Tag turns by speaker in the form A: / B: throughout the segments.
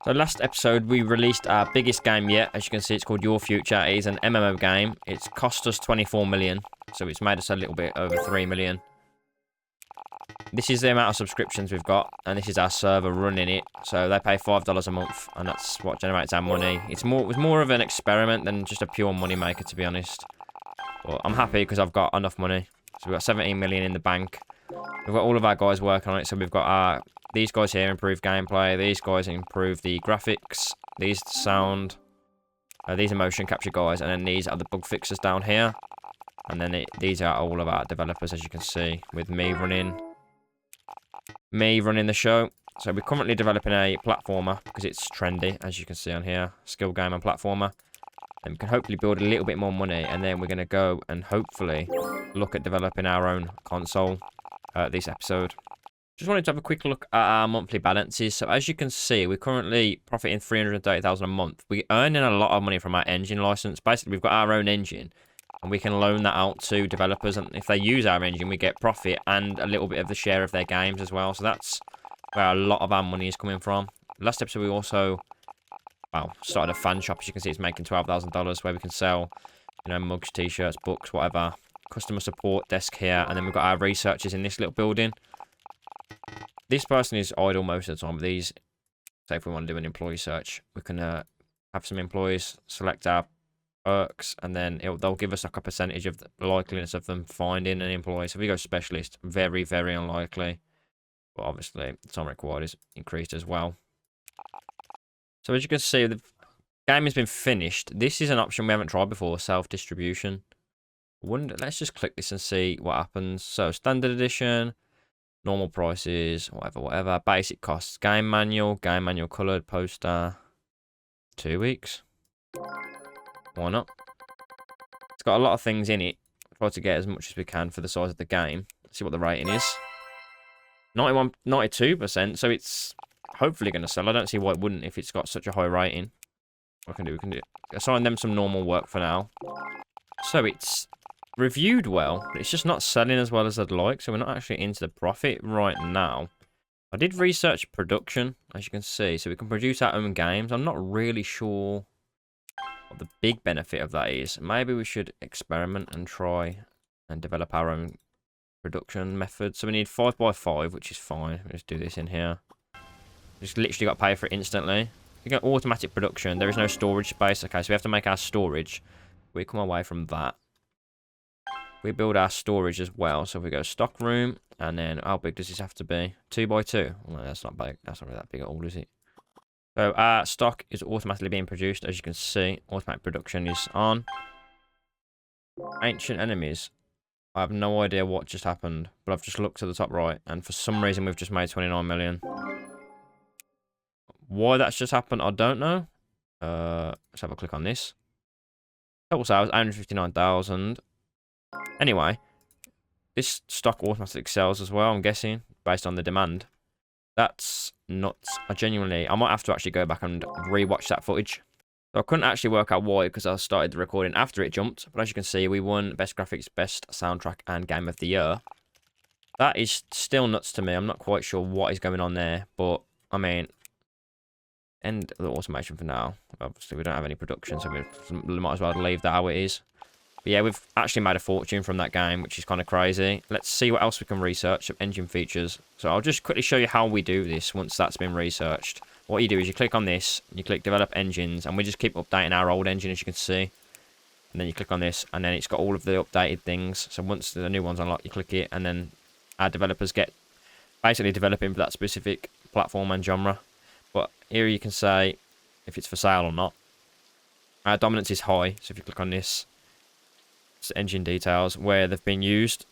A: So last episode, we released our biggest game yet. As you can see, it's called Your Future. It is an MMO game. It's cost us 24 million. So it's made us a little bit over 3 million. This is the amount of subscriptions we've got. And this is our server running it. So they pay $5 a month. And that's what generates our money. It was more of an experiment than just a pure money maker, to be honest. But I'm happy because I've got enough money. So we've got 17 million in the bank. We've got all of our guys working on it. So we've got these guys here improve gameplay. These guys improve the graphics. These sound. These are motion capture guys. And then these are the bug fixers down here. And then these are all of our developers, as you can see, with me running the show. So we're currently developing a platformer because it's trendy, as you can see on here. Skill game and platformer. And we can hopefully build a little bit more money. And then we're going to go and hopefully look at developing our own console this episode. Just wanted to have a quick look at our monthly balances. So as you can see, we're currently profiting 330,000 a month. We're earning a lot of money from our engine license. Basically, we've got our own engine. And we can loan that out to developers. And if they use our engine, we get profit and a little bit of the share of their games as well. So that's where a lot of our money is coming from. Last episode, we also started a fan shop. As you can see, it's making $12,000 where we can sell, mugs, t-shirts, books, whatever. Customer support desk here. And then we've got our researchers in this little building. This person is idle most of the time. But these, say if we want to do an employee search, we can have some employees, select our perks, and then they'll give us like a percentage of the likeliness of them finding an employee. So if we go specialist, very, very unlikely. But obviously, the time required is increased as well. So as you can see, the game has been finished. This is an option we haven't tried before, self-distribution. Let's just click this and see what happens. So standard edition, normal prices, whatever. Basic costs, game manual coloured poster. 2 weeks. Why not? It's got a lot of things in it. Try to get as much as we can for the size of the game. See what the rating is. 92%, so it's hopefully going to sell. I don't see why it wouldn't if it's got such a high rating. What we can do, assign them some normal work for now. So it's reviewed well, but it's just not selling as well as I'd like, so we're not actually into the profit right now. I did research production, as you can see, so we can produce our own games. I'm not really sure what the big benefit of that is. Maybe we should experiment and try and develop our own production method. So we need 5x5, which is fine. Let's do this in here. Just literally got to pay for it instantly. We got automatic production. There is no storage space. Okay, so we have to make our storage. We come away from that. We build our storage as well. So if we go stock room, and then how big does this have to be? 2x2. Well, that's not big. That's not really that big at all, is it? So our stock is automatically being produced, as you can see. Automatic production is on. Ancient enemies. I have no idea what just happened, but I've just looked to the top right, and for some reason we've just made 29 million. Why that's just happened, I don't know. Let's have a click on this. Total sales, 159,000. Anyway, this stock automatically sells as well, I'm guessing, based on the demand. That's nuts. I might have to actually go back and rewatch that footage. So I couldn't actually work out why, because I started the recording after it jumped. But as you can see, we won Best Graphics, Best Soundtrack, and Game of the Year. That is still nuts to me. I'm not quite sure what is going on there. But, I mean, end the automation for now. Obviously, we don't have any production, so we might as well leave that how it is. But yeah, we've actually made a fortune from that game, which is kind of crazy. Let's see what else we can research of engine features. So I'll just quickly show you how we do this once that's been researched. What you do is you click on this, you click develop engines, and we just keep updating our old engine, as you can see. And then you click on this, and then it's got all of the updated things. So once the new one's unlocked, you click it, and then our developers get basically developing for that specific platform and genre. But here you can say if it's for sale or not. Our dominance is high, so if you click on this, it's engine details, where they've been used.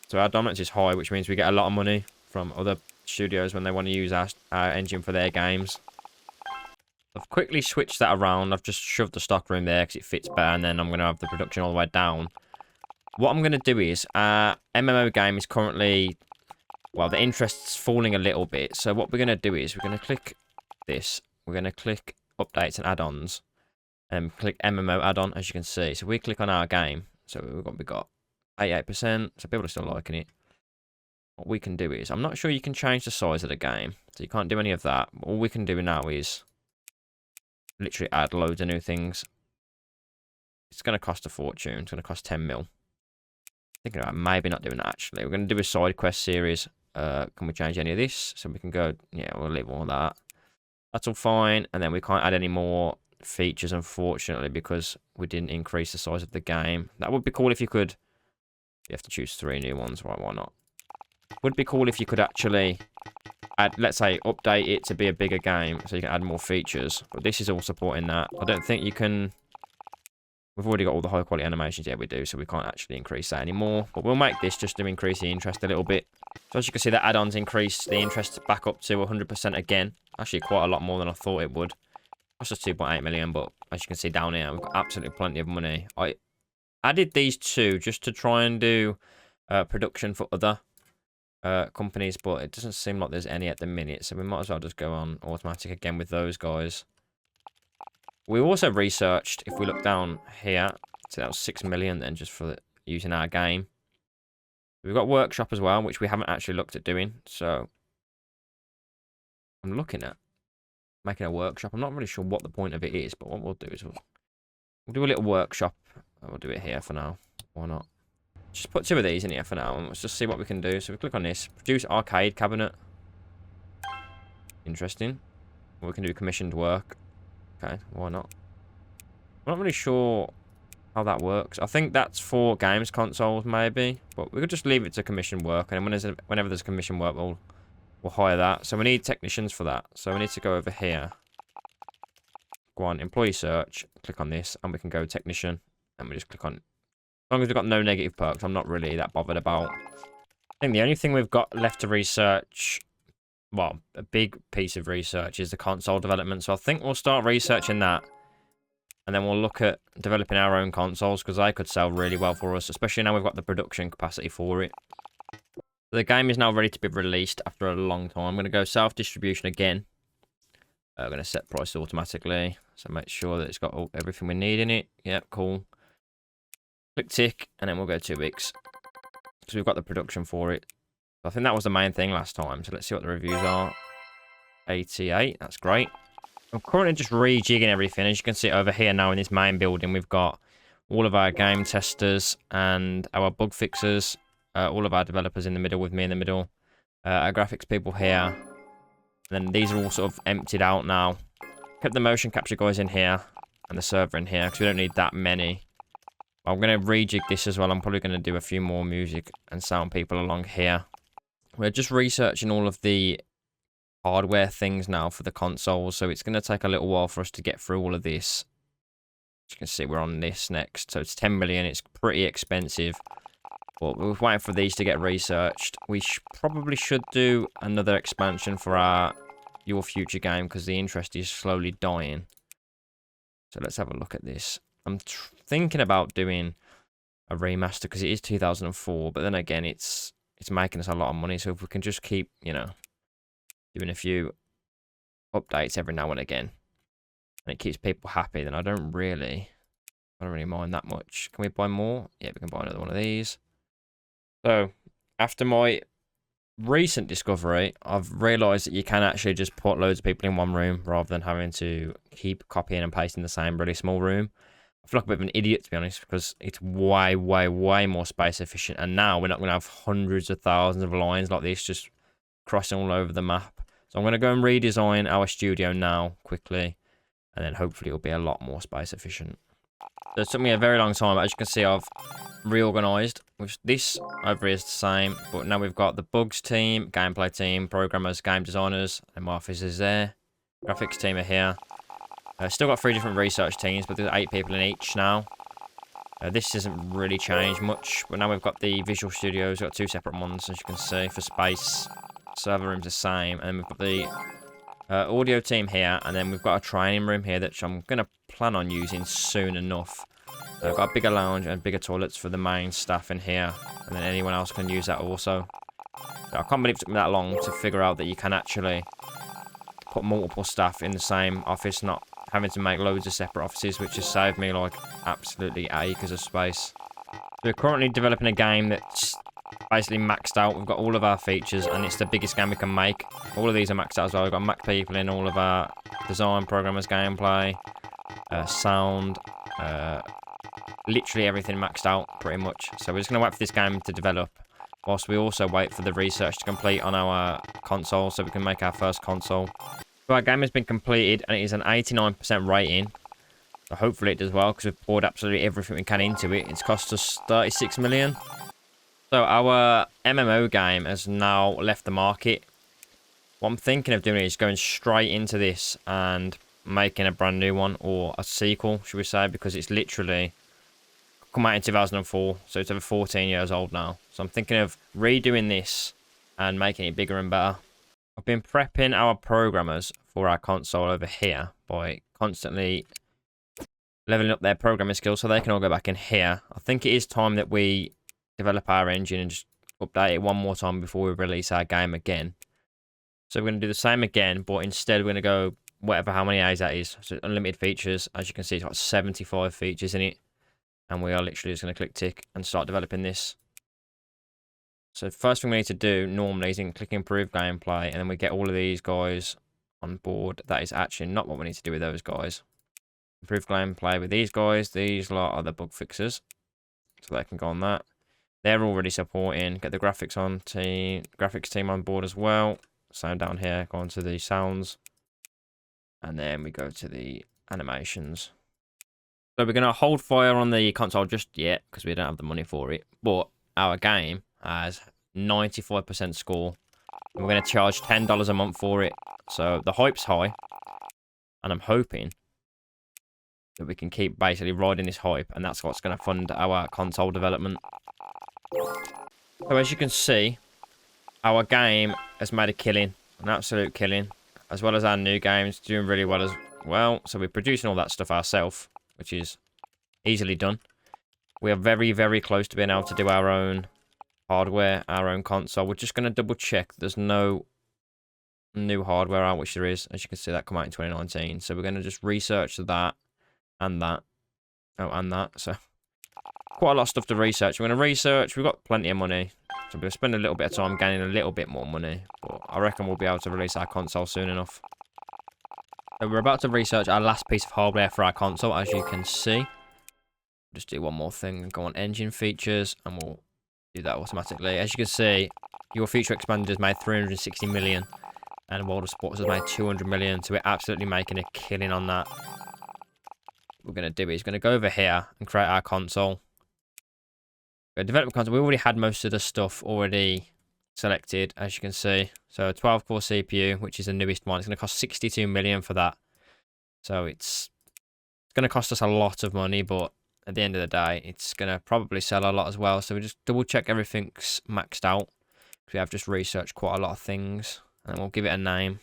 A: So our dominance is high, which means we get a lot of money from other studios when they want to use our engine for their games. I've quickly switched that around. I've just shoved the stock room there because it fits better, and then I'm going to have the production all the way down. What I'm going to do is, our MMO game is currently, well, the interest's falling a little bit. So what we're going to do is, we're going to click this. We're going to click updates and add-ons, and click MMO add-on, as you can see. So we click on our game. So we got 88%. So people are still liking it. What we can do is, I'm not sure you can change the size of the game, so you can't do any of that. All we can do now is literally add loads of new things. It's going to cost a fortune. It's going to cost 10 mil. Thinking about maybe not doing that, actually. We're going to do a side quest series. Can we change any of this? So we can go, yeah, we'll leave all that. That's all fine. And then we can't add any more features, unfortunately, because we didn't increase the size of the game. That would be cool if you could. You have to choose 3 new ones, right? Why not? Would be cool if you could actually add, let's say, update it to be a bigger game so you can add more features. But this is all supporting that. I don't think you can. We've already got all the high quality animations. Yeah, we do. So we can't actually increase that anymore. But we'll make this just to increase the interest a little bit. So as you can see, the add-ons increase the interest back up to 100% again. Actually, quite a lot more than I thought it would. That's just 2.8 million. But as you can see down here, we've got absolutely plenty of money. I added these 2 just to try and do production for other companies. But it doesn't seem like there's any at the minute. So we might as well just go on automatic again with those guys. We also researched, if we look down here, so that was 6 million then just for using our game. We've got workshop as well, which we haven't actually looked at doing. So I'm looking at making a workshop. I'm not really sure what the point of it is, but what we'll do is we'll do a little workshop. We'll do it here for now. Why not? Just put 2 of these in here for now, and let's just see what we can do. So we click on this. Produce arcade cabinet. Interesting. We can do commissioned work. Okay, why not? I'm not really sure how that works. I think that's for games consoles, maybe. But we could just leave it to commission work, and whenever there's commission work, we'll hire that. So we need technicians for that. So we need to go over here. Go on, employee search. Click on this, and we can go technician. And we just click on. As long as we've got no negative perks, I'm not really that bothered about. I think the only thing we've got left to research, well, a big piece of research is the console development. So I think we'll start researching that. And then we'll look at developing our own consoles, because they could sell really well for us, especially now we've got the production capacity for it. The game is now ready to be released after a long time. I'm going to go self-distribution again. I'm going to set price automatically. So make sure that it's got everything we need in it. Yep, cool. Click tick, and then we'll go 2 weeks. Because we've got the production for it. I think that was the main thing last time. So let's see what the reviews are. 88, that's great. I'm currently just rejigging everything. As you can see over here now in this main building, we've got all of our game testers and our bug fixers. All of our developers in the middle with me in the middle. Our graphics people here. And then these are all sort of emptied out now. Kept the motion capture guys in here. And the server in here, because we don't need that many. I'm going to rejig this as well. I'm probably going to do a few more music and sound people along here. We're just researching all of the hardware things now for the consoles, so it's going to take a little while for us to get through all of this. As you can see, we're on this next. So it's 10 million. It's pretty expensive. But we're waiting for these to get researched. We probably should do another expansion for our Your Future game, because the interest is slowly dying. So let's have a look at this. I'm thinking about doing a remaster, because it is 2004. But then again, it's making us a lot of money. So if we can just keep, you know, doing a few updates every now and again, and it keeps people happy, then I don't really mind that much. Can we buy more? Yeah, we can buy another one of these. So after my recent discovery, I've realized that you can actually just put loads of people in one room rather than having to keep copying and pasting the same really small room. I feel like a bit of an idiot, to be honest, because it's way, way, way more space efficient. And now we're not going to have hundreds of thousands of lines like this just crossing all over the map. So I'm going to go and redesign our studio now quickly, and then hopefully it'll be a lot more space efficient. So it took me a very long time, but as you can see, I've reorganized. This over here is the same, but now we've got the bugs team, gameplay team, programmers, game designers, and my office is there. Graphics team are here. Still got 3 different research teams, but there's 8 people in each now. This hasn't really changed much, but now we've got the visual studios. We've got 2 separate ones, as you can see, for space. Server room's the same, and then we've got the audio team here, and then we've got a training room here that I'm going to plan on using soon enough. I've got a bigger lounge and bigger toilets for the main staff in here, and then anyone else can use that also. So I can't believe it took me that long to figure out that you can actually put multiple staff in the same office, not having to make loads of separate offices, which has saved me like absolutely acres of space. We're currently developing a game that's basically maxed out. We've got all of our features, and it's the biggest game we can make. All of these are maxed out as well. We've got Mac people in all of our design, programmers, gameplay, sound, literally everything maxed out, pretty much. So we're just going to wait for this game to develop, whilst we also wait for the research to complete on our console, so we can make our first console. So our game has been completed, and it is an 89% rating. So hopefully it does well, because we've poured absolutely everything we can into it. It's cost us 36 million. So our MMO game has now left the market. What I'm thinking of doing is going straight into this and making a brand new one, or a sequel, should we say, because it's literally come out in 2004, so it's over 14 years old now. So I'm thinking of redoing this and making it bigger and better. I've been prepping our programmers for our console over here by constantly leveling up their programming skills so they can all go back in here. I think it is time that we develop our engine and just update it one more time before we release our game again. So we're going to do the same again, but instead we're going to go whatever how many A's that is. So unlimited features. As you can see, it's got 75 features in it. And we are literally just going to click tick and start developing this. So first thing we need to do normally is click improve gameplay, and then we get all of these guys on board. That is actually not what we need to do with those guys. Improve gameplay with these guys. These lot are the bug fixers, so they can go on that. They're already supporting. Get the graphics team on board as well. Sound down here. Go on to the sounds, and then we go to the animations. So we're going to hold fire on the console just yet, because we don't have the money for it. But our game has 95% score. And we're going to charge $10 a month for it. So the hype's high. And I'm hoping that we can keep basically riding this hype. And that's what's going to fund our console development. So as you can see, our game has made a killing. An absolute killing. As well as our new games doing really well as well. So we're producing all that stuff ourselves, which is easily done. We are very, very close to being able to do our own hardware, our own console. We're just going to double check there's no new hardware out, which there is. As you can see, that come out in 2019. So we're going to just research that and that. Oh, and that. So quite a lot of stuff to research. We're going to research. We've got plenty of money. So we're going to spend a little bit of time gaining a little bit more money. But I reckon we'll be able to release our console soon enough. So we're about to research our last piece of hardware for our console, as you can see. Just do one more thing, go on engine features, and we'll do that automatically. As you can see, your Future Expanded has made 360 million, and World of Sports has made 200 million, so we're absolutely making a killing on that. What we're going to do is going to go over here and create our console. Development console, we already had most of the stuff already selected, as you can see. So 12 core CPU, which is the newest one. It's going to cost 62 million for that. So it's going to cost us a lot of money, but at the end of the day, it's going to probably sell a lot as well. So we just double check everything's maxed out. We have just researched quite a lot of things, and we'll give it a name.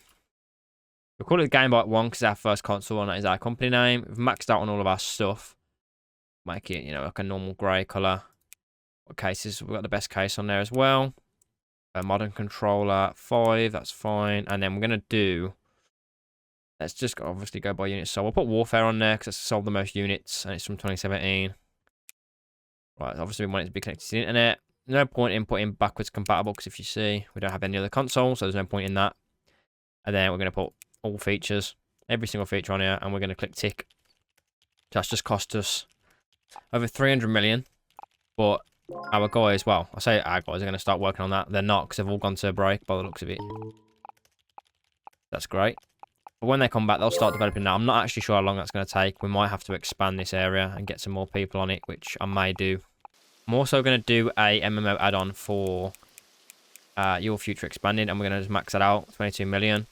A: We'll call it Game Bite 1 because it's our first console, and that is our company name. We've maxed out on all of our stuff. Make it, you know, like a normal grey colour. What cases? We've got the best case on there as well. A modern controller 5, that's fine. And then we're going to do, let's just obviously go by units. So we'll put Warfare on there because it's sold the most units, and it's from 2017. Right, obviously we want it to be connected to the internet. No point in putting backwards compatible because if you see, we don't have any other console, so there's no point in that. And then we're going to put all features, every single feature on here, and we're going to click tick. That's just cost us over 300 million, but our guys, well, I say our guys are going to start working on that. They're not, because they've all gone to break by the looks of it. That's great. But when they come back, they'll start developing that. I'm not actually sure how long that's going to take. We might have to expand this area and get some more people on it, which I may do. I'm also going to do a MMO add-on for Your Future Expanded, and we're going to just max it out, 22 million.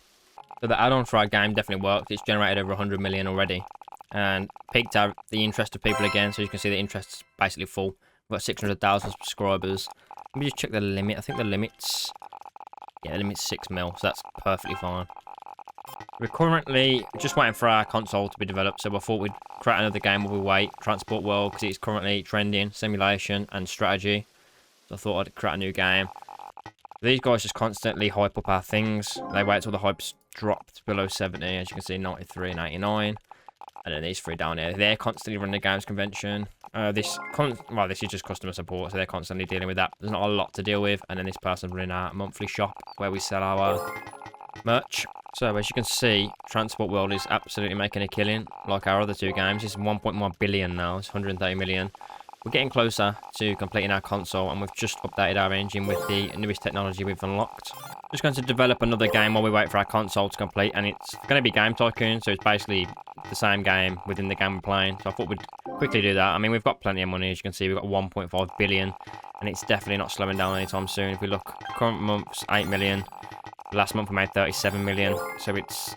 A: So the add-on for our game definitely worked. It's generated over 100 million already, and piqued out the interest of people again. So you can see the interest's basically full. We've got 600,000 subscribers. Let me just check the limit. I think the limit's, yeah, the limit's 6 mil, so that's perfectly fine. We're currently just waiting for our console to be developed, so I thought we'd create another game while we wait. Transport World, because it's currently trending, simulation and strategy. So I thought I'd create a new game. These guys just constantly hype up our things. They wait till the hype's dropped below 70, as you can see, 93 and 89. And then these three down here, they're constantly running the games convention. This is just customer support, so they're constantly dealing with that. There's not a lot to deal with. And then this person's running our monthly shop where we sell our merch. So, as you can see, Transport World is absolutely making a killing, like our other two games. It's 1.1 billion now, it's 130 million. We're getting closer to completing our console, and we've just updated our engine with the newest technology we've unlocked. Just going to develop another game while we wait for our console to complete, and it's going to be Game Tycoon, so it's basically the same game within the game we're playing. So I thought we'd quickly do that. I mean, we've got plenty of money, as you can see, we've got 1.5 billion, and it's definitely not slowing down anytime soon. If we look, current month's 8 million. Last month we made 37 million, so it's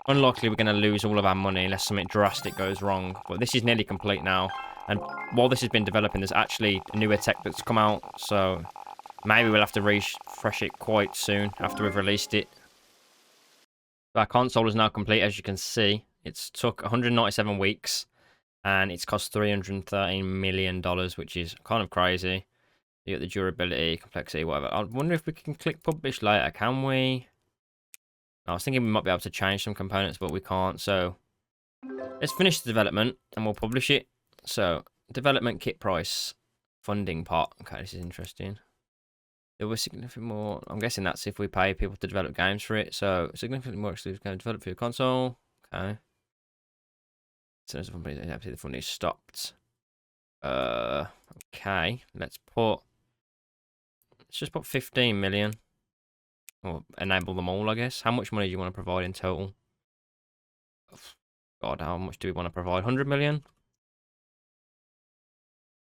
A: unlikely we're going to lose all of our money unless something drastic goes wrong. But this is nearly complete now, and while this has been developing, there's actually newer tech that's come out, so maybe we'll have to refresh it quite soon after we've released it. Our console is now complete, as you can see. It's took 197 weeks, and it's cost $313 million, which is kind of crazy. You get the durability, complexity, whatever. I wonder if we can click publish later. Can we? I was thinking we might be able to change some components, but we can't. So let's finish the development and we'll publish it. So development kit price, funding part. Okay, this is interesting. There was significantly more. I'm guessing that's if we pay people to develop games for it. So significantly more exclusive games developed for your console. Okay. So the funding is stopped. Okay. Let's just put 15 million. Or enable them all, I guess. How much money do you want to provide in total? God, how much do we want to provide? 100 million?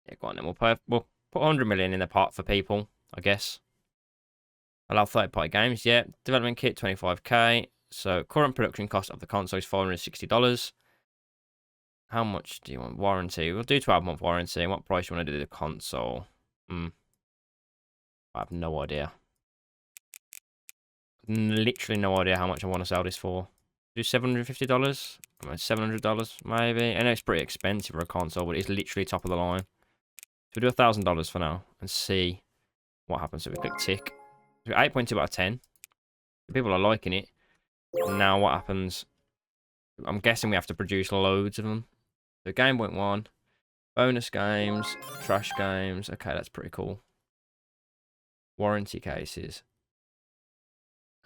A: Yeah, go on then. We'll put 100 million in the pot for people, I guess. Allow third-party games. Yeah. Development kit, 25k. So current production cost of the console is $460. How much do you want? Warranty. We'll do 12-month warranty. And what price do you want to do the console? I have no idea. Literally no idea how much I want to sell this for. Do $750? $700 maybe. I know it's pretty expensive for a console, but it's literally top of the line. So we do $1,000 for now and see what happens. So we click tick. So 8.2 out of 10. The people are liking it. And now what happens? I'm guessing we have to produce loads of them. So Game Point 1, bonus games, trash games. Okay, that's pretty cool. Warranty cases.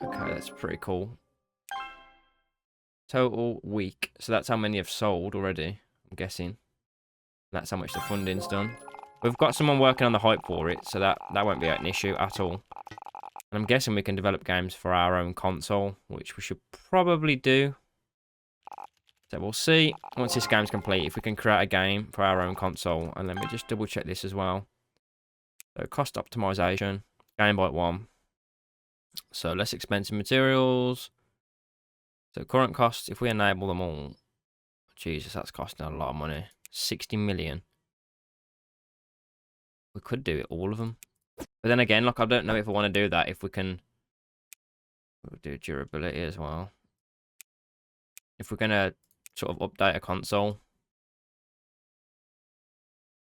A: Okay, that's pretty cool. Total week. So that's how many have sold already, I'm guessing. That's how much the funding's done. We've got someone working on the hype for it, so that won't be an issue at all. And I'm guessing we can develop games for our own console, which we should probably do. So we'll see once this game's complete if we can create a game for our own console. And let me just double check this as well. So cost optimization, Game Byte 1. So less expensive materials. So current costs, if we enable them all, Jesus, that's costing a lot of money. 60 million. We could do it, all of them. But then again, like, I don't know if I want to do that. If we can, we'll do durability as well. If we're going to sort of update a console,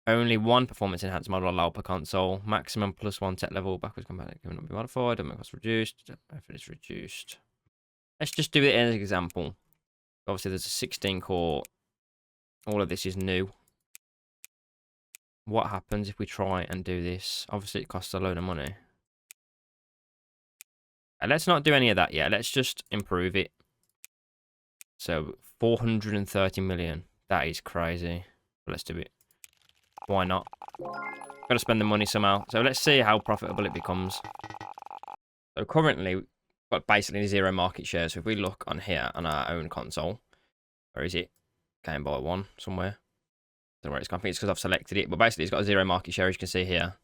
A: only one performance enhanced model allowed per console. Maximum +1 tech level. Backwards compatibility cannot be modified. Doesn't cost reduced. If it is reduced. Let's just do it as an example. Obviously, there's a 16 core. All of this is new. What happens if we try and do this? Obviously, it costs a load of money. Let's not do any of that yet. Let's just improve it. So, 430 million. That is crazy. But let's do it. Why not? Got to spend the money somehow. So, let's see how profitable it becomes. So, currently, we've got basically 0 market share. So, if we look on here on our own console, where is it? Game Boy 1 somewhere. I don't know where it's gone. I think it's because I've selected it. But basically, it's got a 0 market share, as you can see here.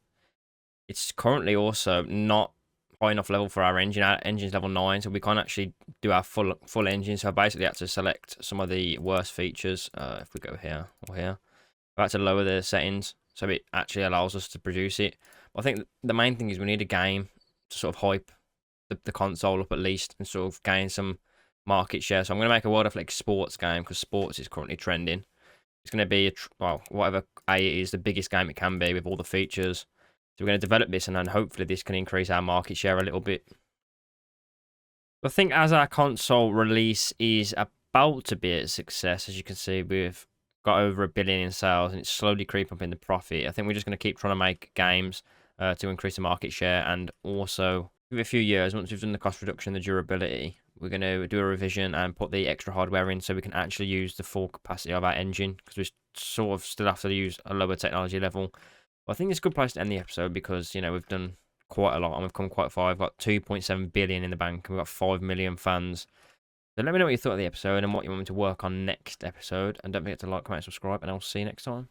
A: It's currently also not high enough level for our engine. Our engine's level 9, so we can't actually do our full engine. So I basically had to select some of the worst features. If we go here or here, I had to lower the settings so it actually allows us to produce it. But I think the main thing is we need a game to sort of hype the console up at least and sort of gain some market share. So I'm going to make a World of Flex sports game because sports is currently trending. It's going to be, well, whatever it is, the biggest game it can be with all the features. So we're going to develop this, and then hopefully this can increase our market share a little bit. I think as our console release is about to be a success, as you can see, we've got over 1 billion in sales, and it's slowly creeping up in the profit. I think we're just going to keep trying to make games to increase the market share, and also, give it a few years, once we've done the cost reduction, the durability, we're going to do a revision and put the extra hardware in so we can actually use the full capacity of our engine, because we sort of still have to use a lower technology level. But I think it's a good place to end the episode because, you know, we've done quite a lot and we've come quite far. We've got 2.7 billion in the bank and we've got 5 million fans. So let me know what you thought of the episode and what you want me to work on next episode. And don't forget to like, comment, subscribe, and I'll see you next time.